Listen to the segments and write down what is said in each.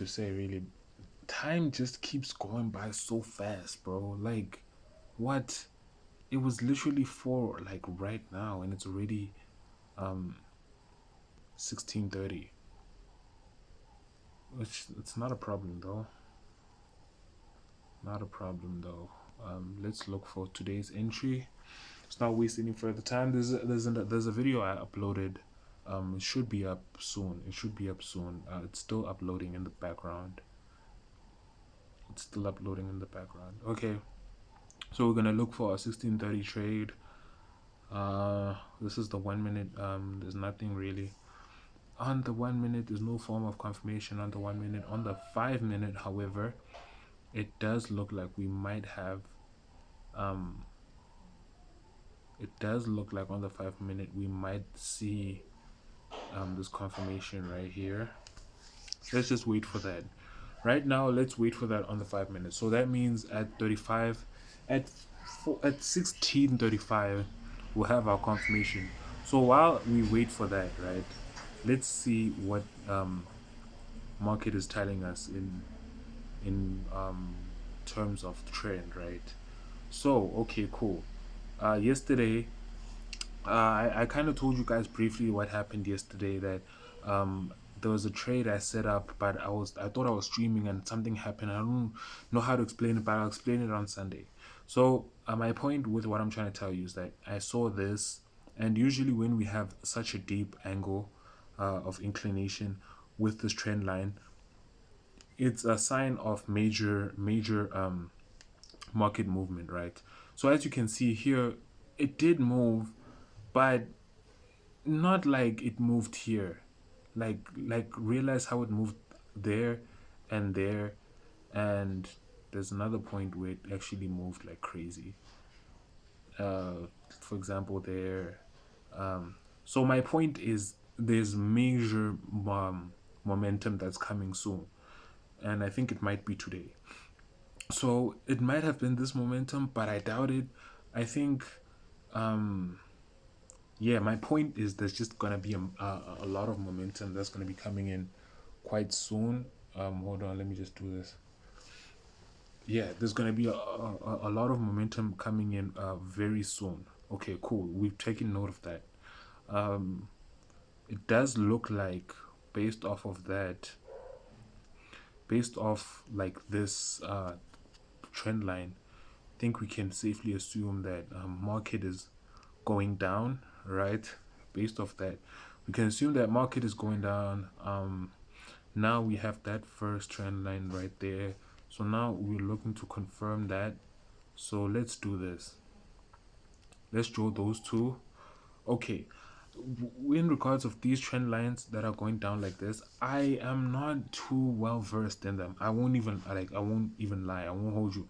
to say really. Time just keeps going by so fast, bro. Like, what? It was literally 4 like right now, and it's already 16:30. Which it's not a problem though. Not a problem though. Let's look for today's entry. Let's not waste any further time. There's a video I uploaded. It should be up soon. It should be up soon. It's still uploading in the background. It's still uploading in the background. Okay, so we're gonna look for a 16:30 trade. This is the 1 minute. There's nothing really on the 1 minute. There's no form of confirmation on the 1 minute. On the 5 minute, however, it does look like we might have. Um, it does look like on the 5 minute we might see this confirmation right here. Let's just wait for that. Right now, let's wait for that on the 5 minutes. So that means at 35, at 16:35, we'll have our confirmation. So while we wait for that, right? Let's see what market is telling us in terms of trend, right? So okay, cool. Yesterday, I kind of told you guys briefly what happened yesterday. That there was a trade I set up, but I thought I was streaming and something happened. I don't know how to explain it, but I'll explain it on Sunday. So my point with what I'm trying to tell you is that I saw this, and usually when we have such a deep angle of inclination with this trend line, it's a sign of major market movement, right? So as you can see here, it did move, but not like it moved here. Like realize how it moved there and there, and there's another point where it actually moved like crazy. For example, there. So my point is there's major momentum that's coming soon, and I think it might be today. So it might have been this momentum, but I doubt it. I think yeah, my point is there's just gonna be a lot of momentum that's gonna be coming in quite soon. Hold on, let me just do this. Yeah, there's gonna be a lot of momentum coming in very soon. Okay, cool. We've taken note of that. It does look like based off of that, based off like this trend line, I think we can safely assume that market is going down, right? Based off that, we can assume that market is going down. Now we have that first trend line right there. So now we're looking to confirm that. So let's do this. Let's draw those two. Okay. In regards of these trend lines that are going down like this, I am not too well versed in them. I won't even lie. I won't hold you.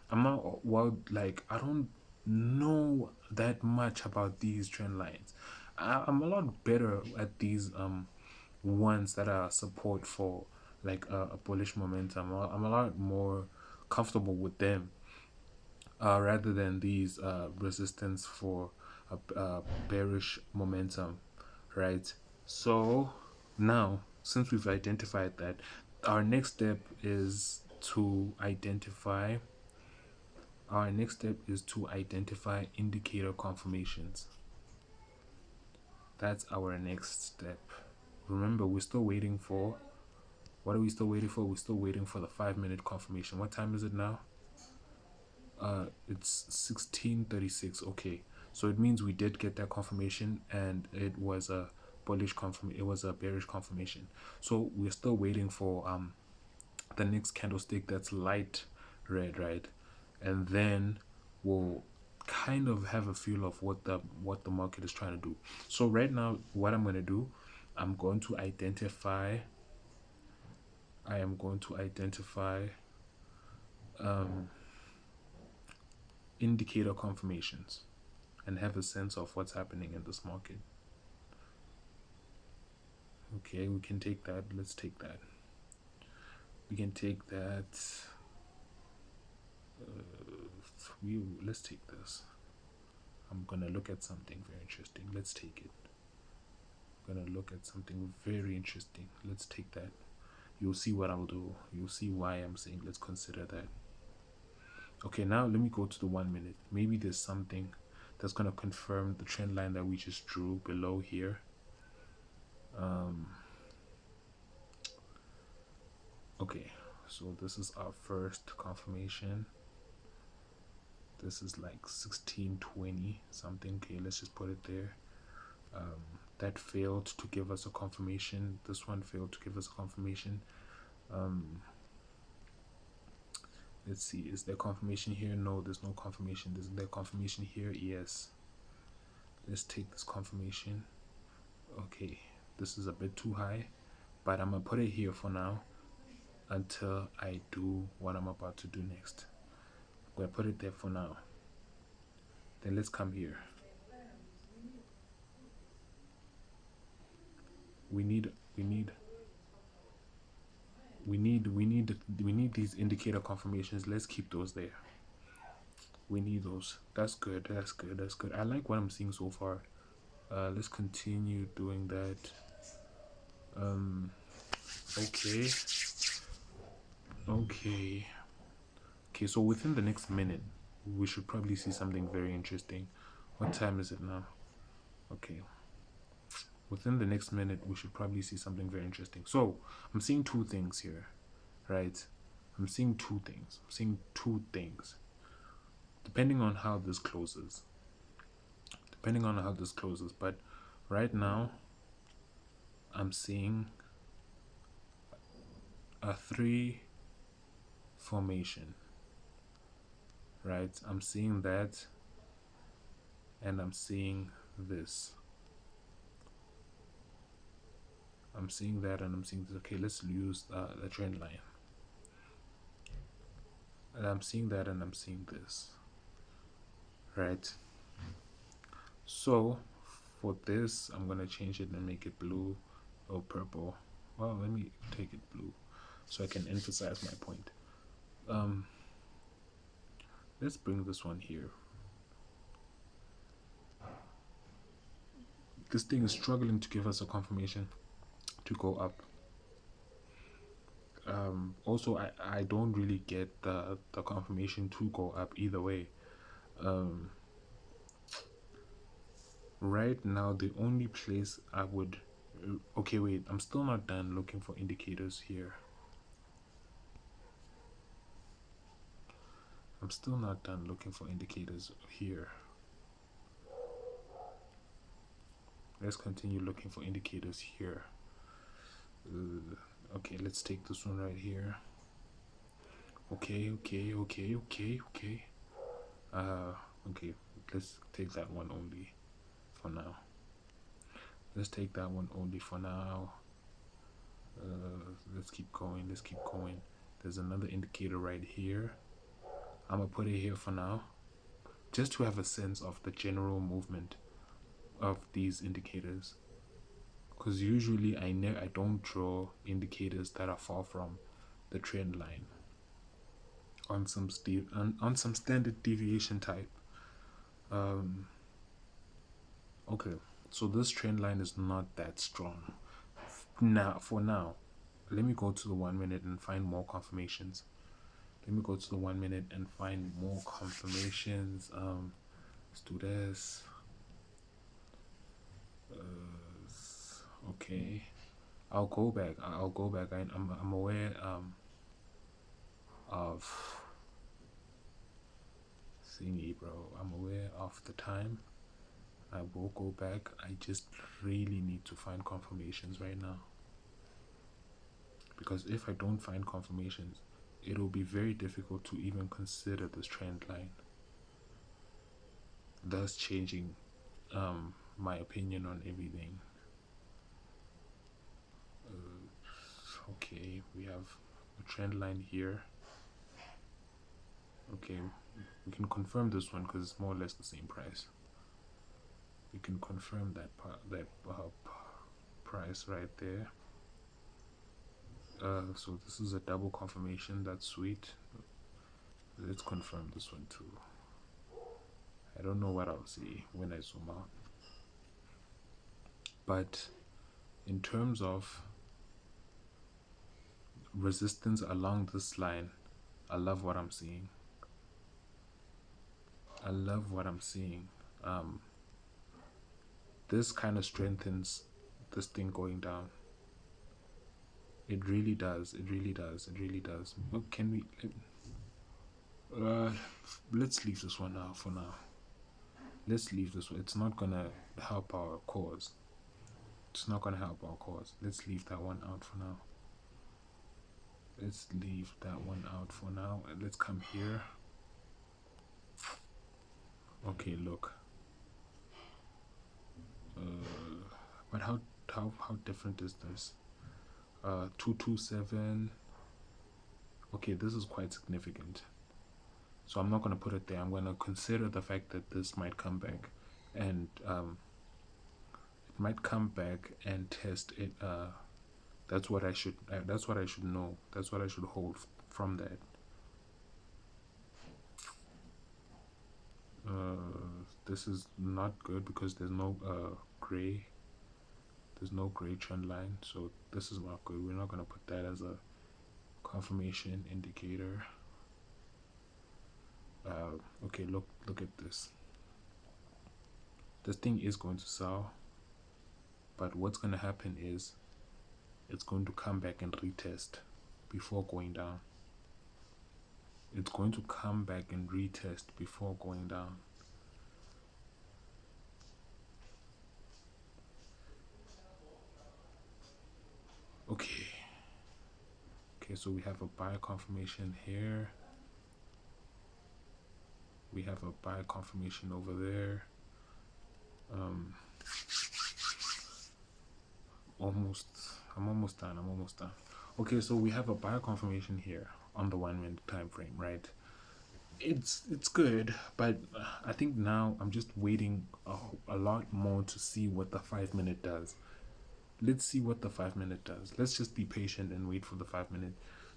I'm not well, like I don't know that much about these trend lines. I'm a lot better at these ones that are support for like a bullish momentum. I'm a lot more comfortable with them rather than these resistance for a bearish momentum, right? So now, since we've identified that, our next step is to identify indicator confirmations. That's our next step. Remember, we're still waiting for, what are we still waiting for? We're still waiting for the 5 minute confirmation. What time is it now? It's 16:36. Okay, so it means we did get that confirmation, and it was a it was a bearish confirmation. So we're still waiting for the next candlestick that's light red, right? And then we'll kind of have a feel of what the market is trying to do. So right now, what I'm going to do, I'm going to identify I am going to identify indicator confirmations and have a sense of what's happening in this market. Okay, we can take that. Let's take that. We can take that. Let's take this. I'm gonna look at something very interesting. Let's take it. I'm gonna look at something very interesting. Let's take that. you'll see what I'll do. You'll see why I'm saying let's consider that. Okay, now let me go to the 1 minute. Maybe there's something that's going to confirm the trend line that we just drew below here. Okay, so this is our first confirmation. This is like 1620 something. Okay, let's just put it there. That failed to give us a confirmation. This one failed to give us a confirmation. Let's see, is there confirmation here? No, there's no confirmation. Is there confirmation here? Yes. Let's take this confirmation. Okay, this is a bit too high, but I'm gonna put it here for now until I do what I'm about to do next. I'm gonna put it there for now. Then let's come here. We need these indicator confirmations. Let's keep those there. We need those. That's good. That's good. That's good. I like what I'm seeing so far. Let's continue doing that. Okay. So within the next minute, we should probably see something very interesting. What time is it now? Okay. Within the next minute, we should probably see something very interesting. So I'm seeing two things here, right? I'm seeing two things. Depending on how this closes. But right now, I'm seeing a 3 formation, right? I'm seeing that, and I'm seeing this. I'm seeing that, and I'm seeing this. Okay, let's use the trend line. And I'm seeing that, and I'm seeing this, right? So for this, I'm gonna change it and make it blue or purple. Well, let me take it blue so I can emphasize my point. Let's bring this one here. This thing is struggling to give us a confirmation to go up. Also, I don't really get the confirmation to go up either way. Right now, the only place I would... Okay, wait, I'm still not done looking for indicators here. Let's continue looking for indicators here. Okay, let's take this one right here. Okay. Okay, let's take that one only for now. Let's keep going. There's another indicator right here. I'm gonna put it here for now, just to have a sense of the general movement of these indicators, because usually I don't draw indicators that are far from the trend line on some standard deviation type. Okay, so this trend line is not that strong. For now, let me go to the 1 minute and find more confirmations. Let's do this. Okay, I'll go back. I'm aware of thingy, bro. I'm aware of the time. I will go back. I just really need to find confirmations right now, because if I don't find confirmations, it will be very difficult to even consider this trend line, thus changing my opinion on everything. Okay, we have a trend line here. Okay, we can confirm this one because it's more or less the same price. We can confirm that price right there. So this is a double confirmation. That's sweet. Let's confirm this one too. I don't know what I'll see when I zoom out, but in terms of resistance along this line. I love what I'm seeing. I love what I'm seeing. This kind of strengthens this thing going down. It really does. It really does. It really does. Well, can we? Let's leave this one now for now. Let's leave this one. It's not gonna help our cause. It's not gonna help our cause. Let's leave that one out for now. Let's leave that one out for now. And let's come here. Okay, look. But how different is this? 227. Okay, this is quite significant. So I'm not gonna put it there. I'm gonna consider the fact that this might come back, and it might come back and test it. That's what I should. That's what I should know. That's what I should hold from that. This is not good because there's no gray. There's no gray trend line, so this is not good. We're not gonna put that as a confirmation indicator. Okay, look at this. This thing is going to sell, but what's going to happen is it's going to come back and retest before going down. It's going to come back and retest before going down. Okay, so we have a buy confirmation here. We have a buy confirmation over there. I'm almost done. Okay, so we have a buy confirmation here on the 1 minute time frame, right? It's good, but I think now I'm just waiting a lot more to see what the 5 minute does. Let's see what the 5 minute does. Let's just be patient and wait for the 5 minute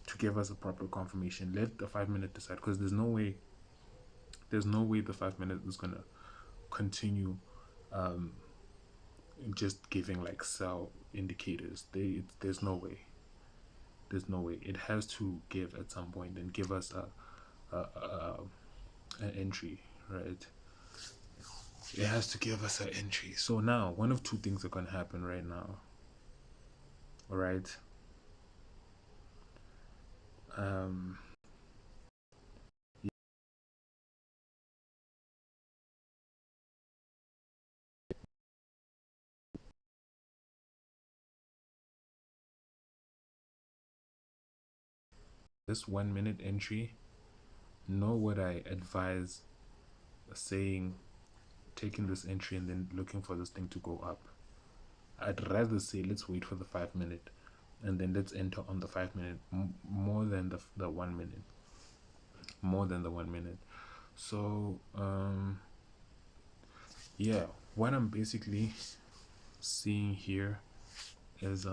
to give us a proper confirmation. Let the 5 minute decide, because there's no way the 5 minute is gonna continue just giving like sell indicators. There's no way. It has to give at some point and give us an entry, right? It has to give us an entry. So now one of two things are gonna happen right now. All right. This 1 minute entry, nor would I advise saying taking this entry and then looking for this thing to go up. I'd rather say let's wait for the 5 minute and then let's enter on the 5 minute more than the 1 minute. More than the 1 minute. So yeah, what I'm basically seeing here is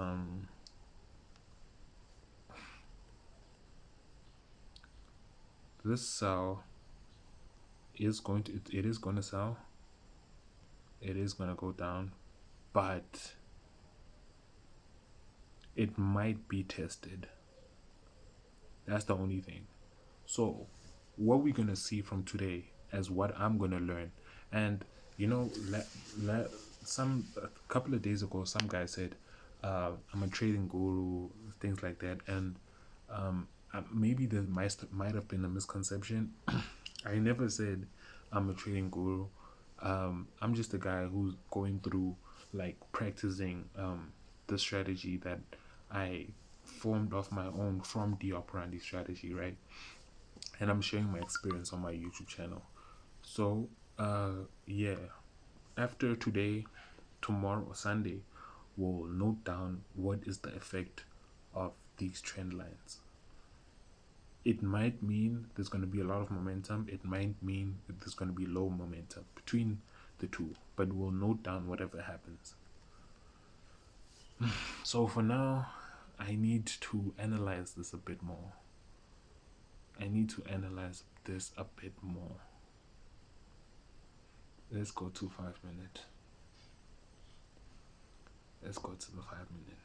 this sell is going to it is going to sell. It is going to go down, but it might be tested. That's the only thing. So what we're going to see from today is what I'm going to learn. And you know, a couple of days ago some guy said I'm a trading guru, things like that, and maybe there might have been a misconception. I never said I'm a trading guru. I'm just a guy who's going through like practicing the strategy that I formed off my own from the Operandi strategy, right? And I'm sharing my experience on my YouTube channel. So yeah, after today, tomorrow, Sunday, we'll note down what is the effect of these trend lines. It might mean there's going to be a lot of momentum. It might mean that there's going to be low momentum between the two, but we'll note down whatever happens. So for now, I need to analyze this a bit more. Let's go to 5 minute. Let's go to the 5 minute.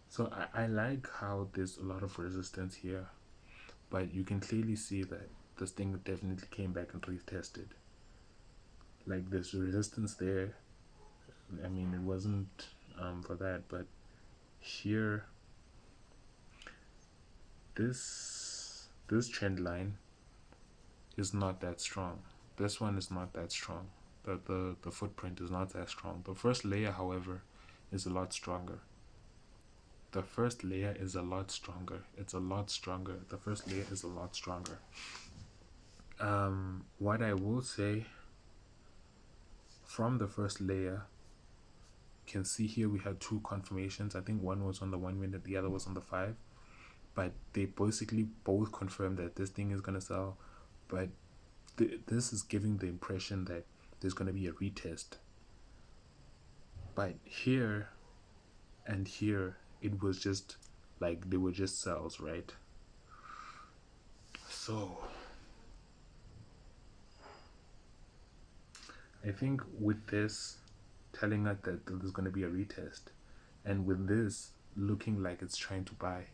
So I like how there's a lot of resistance here, but you can clearly see that this thing definitely came back and retested. Like there's resistance there. I mean, it wasn't for that, but here, this trend line is not that strong. This one is not that strong. The footprint is not that strong. The first layer, however, is a lot stronger. The first layer is a lot stronger. It's a lot stronger. The first layer is a lot stronger. What I will say, from the first layer, you can see here we had two confirmations. I think one was on the 1 minute, the other was on the 5. But they basically both confirmed that this thing is gonna sell. But this is giving the impression that there's gonna be a retest. But here and here, it was just like they were just cells, right? So I think with this telling us that there's going to be a retest, and with this looking like it's trying to buy,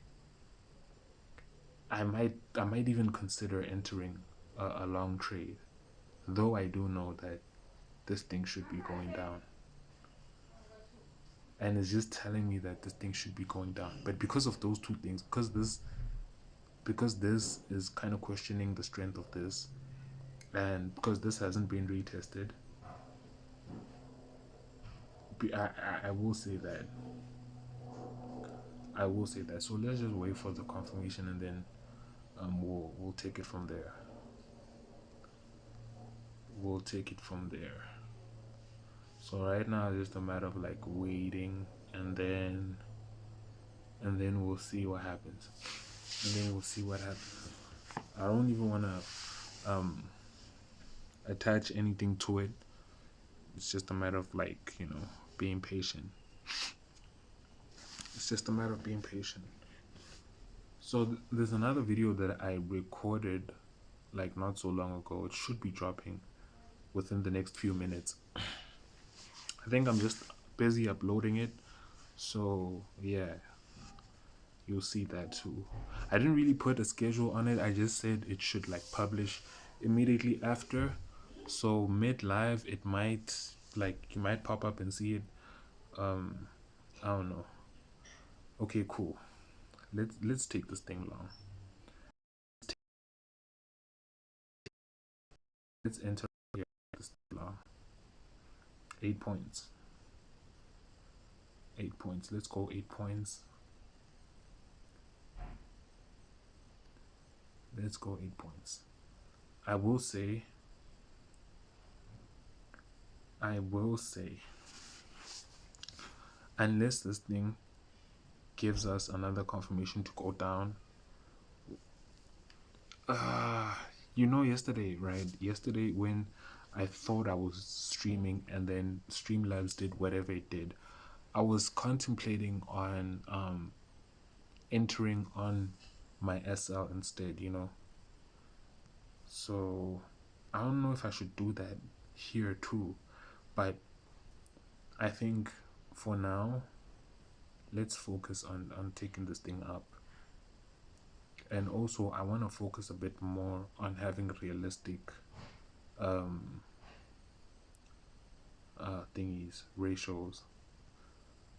I might even consider entering a long trade, though I do know that this thing should be going down, and it's just telling me that this thing should be going down. But because of those two things, because this is kind of questioning the strength of this, and because this hasn't been retested, I will say that. I will say that. So let's just wait for the confirmation, and then we'll take it from there. We'll take it from there. So right now it's just a matter of like waiting, and then we'll see what happens. I don't even want to attach anything to it. It's just a matter of like, being patient. It's just a matter of being patient. So there's another video that I recorded like not so long ago. It should be dropping within the next few minutes. I think I'm just busy uploading it. So yeah, you'll see that too. I didn't really put a schedule on it. I just said it should like publish immediately after. So mid live, it might like you might pop up and see it. I don't know. Okay, cool. Let's take this thing long. Let's enter this long. 8 points. 8 points. Let's go 8 points. Let's go 8 points. I will say, unless this thing gives us another confirmation to go down. Yesterday, right? Yesterday when I thought I was streaming and then Streamlabs did whatever it did, I was contemplating on entering on my SL instead, So I don't know if I should do that here too, but I think for now, let's focus on taking this thing up. And also I want to focus a bit more on having realistic ratios.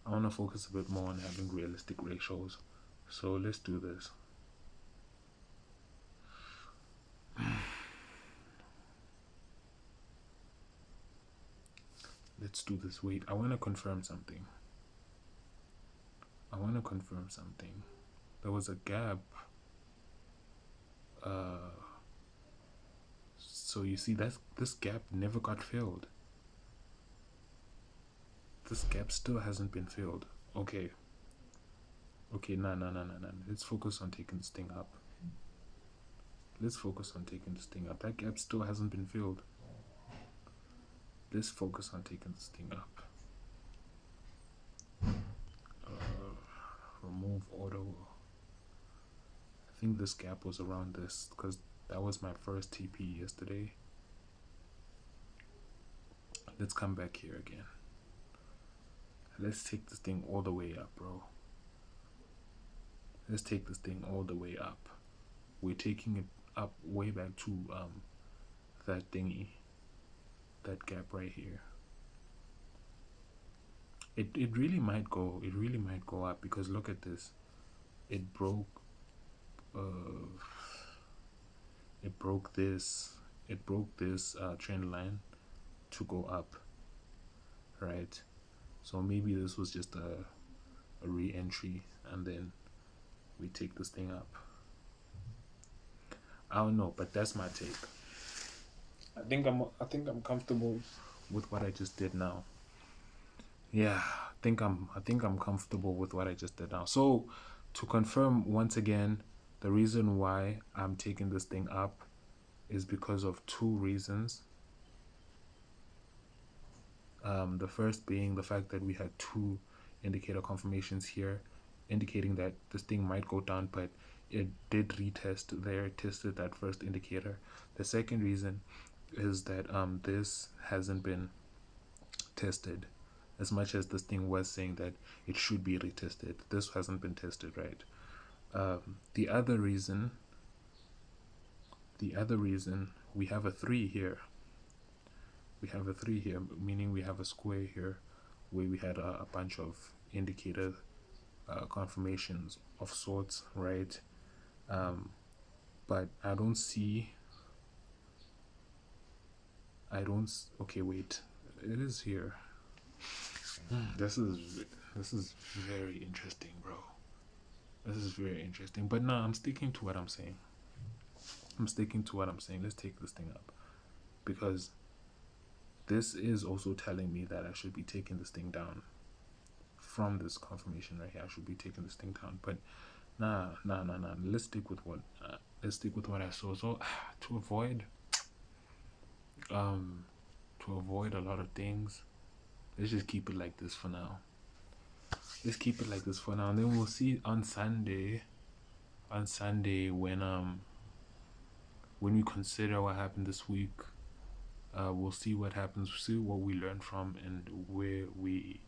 I want to focus a bit more on having realistic ratios. So let's do this. Let's do this. Wait, I want to confirm something. There was a gap. So you see that this gap never got filled. This gap still hasn't been filled. Okay, no. Let's focus on taking this thing up. That gap still hasn't been filled. Let's focus on taking this thing up. Remove auto. I think this gap was around this because that was my first TP yesterday. Let's come back here again. Let's take this thing all the way up, bro. let's take this thing all the way up. We're taking it up way back to that thingy, that gap right here. It really might go, up, because look at this. It broke uh it broke this trend line to go up, right? So maybe this was just a re-entry, and then we take this thing up. I don't know, but that's my take. I think I'm comfortable with what I just did now. Yeah, I think I'm comfortable with what I just did now. So to confirm once again, the reason why I'm taking this thing up is because of two reasons. The first being the fact that we had two indicator confirmations here, indicating that this thing might go down, but it did retest there, it tested that first indicator. The second reason is that this hasn't been tested. As much as this thing was saying that it should be retested, this hasn't been tested, right? The other reason, we have a 3 here. We have a 3 here, meaning we have a square here where we had a bunch of indicator confirmations of sorts, right? But I don't see. Okay, wait. It is here. This is very interesting, bro. This is very interesting. But no, I'm sticking to what I'm saying. Let's take this thing up, because this is also telling me that I should be taking this thing down. From this confirmation right here, I should be taking this thing down. But nah. Let's stick with what I saw. So to avoid a lot of things, let's just keep it like this for now. And then we'll see on Sunday when we consider what happened this week. We'll see what happens, see what we learn from, and where we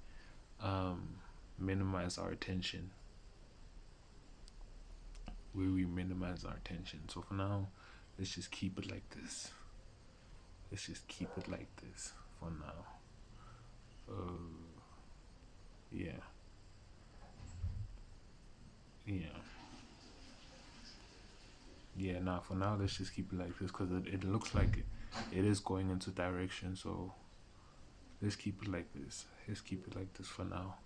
minimize our attention. So for now, let's just keep it like this. For now. Yeah. Nah, for now, let's just keep it like this, because it looks like it is going into direction. So let's keep it like this. For now.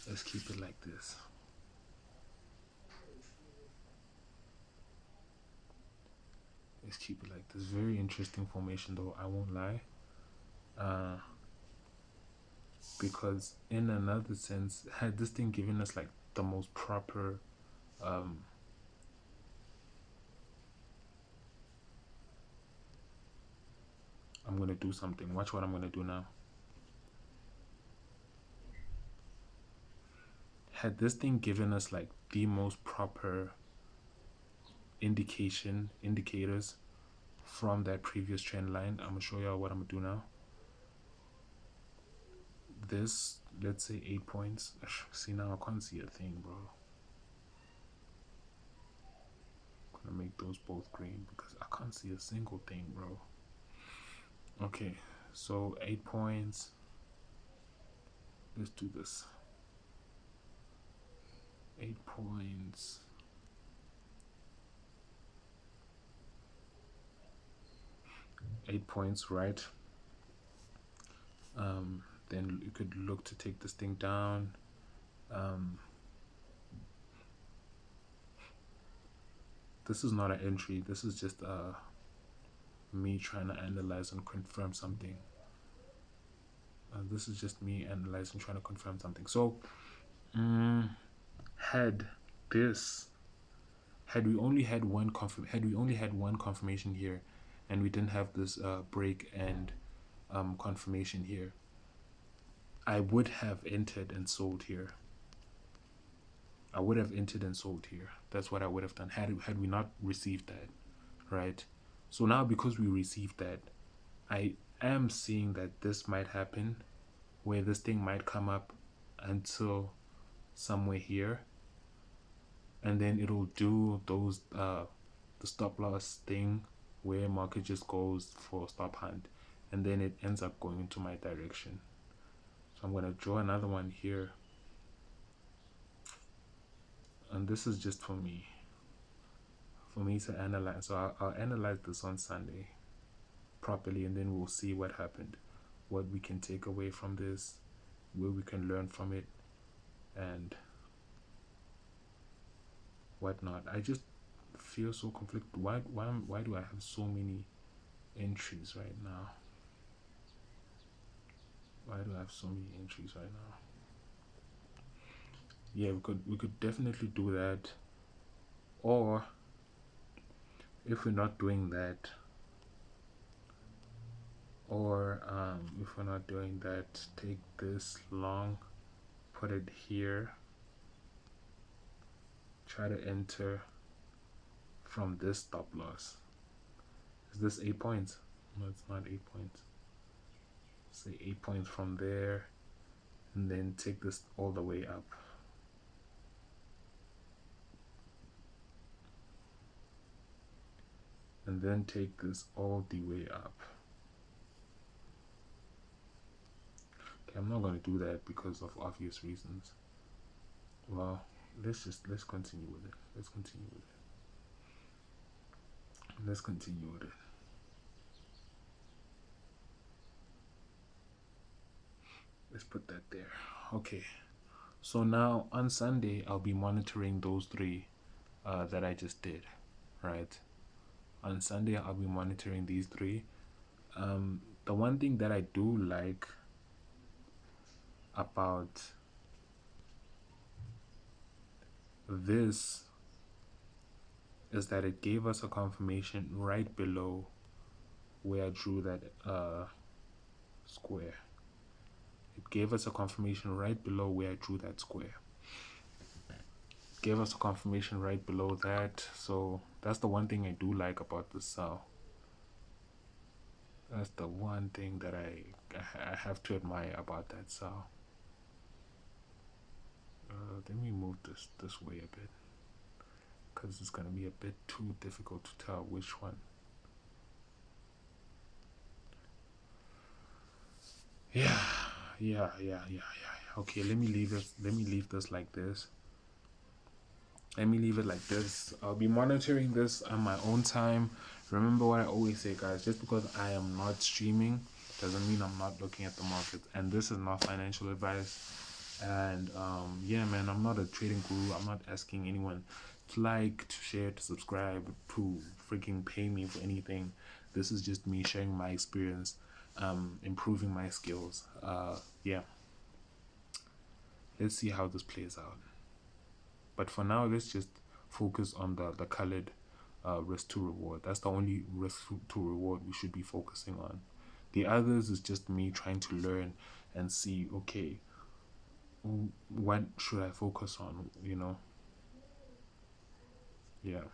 Let's keep it like this. Very interesting formation, though, I won't lie. Because in another sense, had this thing given us like the most proper I'm gonna do something. Watch what I'm gonna do now. Had this thing given us like the most proper indicators from that previous trend line, I'm gonna show y'all what I'm gonna do now. This, let's say 8 points. See, now I can't see a thing, bro. I'm gonna make those both green because I can't see a single thing, bro. Okay, so 8 points. Let's do this. 8 points. Right? Then you could look to take this thing down. This is not an entry. This is just me trying to analyze and confirm something. This is just me analyzing, trying to confirm something. So, had we only had one confirmation here, and we didn't have this break and confirmation here, I would have entered and sold here. That's what I would have done had we not received that, right? So now, because we received that, I am seeing that this might happen, where this thing might come up until somewhere here, and then it'll do those the stop loss thing where market just goes for stop hunt, and then it ends up going into my direction. So I'm going to draw another one here, and this is just for me to analyze. So I'll analyze this on Sunday properly, and then we'll see what happened, what we can take away from this, where we can learn from it, and whatnot. I just feel so conflicted. Why do I have so many entries right now? Why do I have so many entries right now? Yeah, we could definitely do that. Or if we're not doing that, take this long, put it here, try to enter from this stop loss. Is this 8 points? No, it's not 8 points. Say 8 points from there, and then take this all the way up. And then take this all the way up. Okay, I'm not going to do that because of obvious reasons. Well, let's continue with it. Let's continue with it. Let's put that there. Okay. So now on Sunday, I'll be monitoring those three that I just did, right? On Sunday, I'll be monitoring these three. The one thing that I do like about this is that it gave us a confirmation right below where I drew that square. It gave us a confirmation right below where I drew that square. It gave us a confirmation right below that. So that's the one thing I do like about this cell. That's the one thing that I have to admire about that cell. Let me move this way a bit, because it's going to be a bit too difficult to tell which one. Yeah. Okay, let me leave this like this. Let me leave it like this. I'll be monitoring this on my own time. Remember what I always say, guys, just because I am not streaming doesn't mean I'm not looking at the market. And this is not financial advice. And yeah, man, I'm not a trading guru. I'm not asking anyone to like, to share, to subscribe, to freaking pay me for anything. This is just me sharing my experience, improving my skills. Yeah, let's see how this plays out. But for now, let's just focus on the colored risk to reward. That's the only risk to reward we should be focusing on. The others is just me trying to learn and see, okay, what should I focus on, you know? Yeah.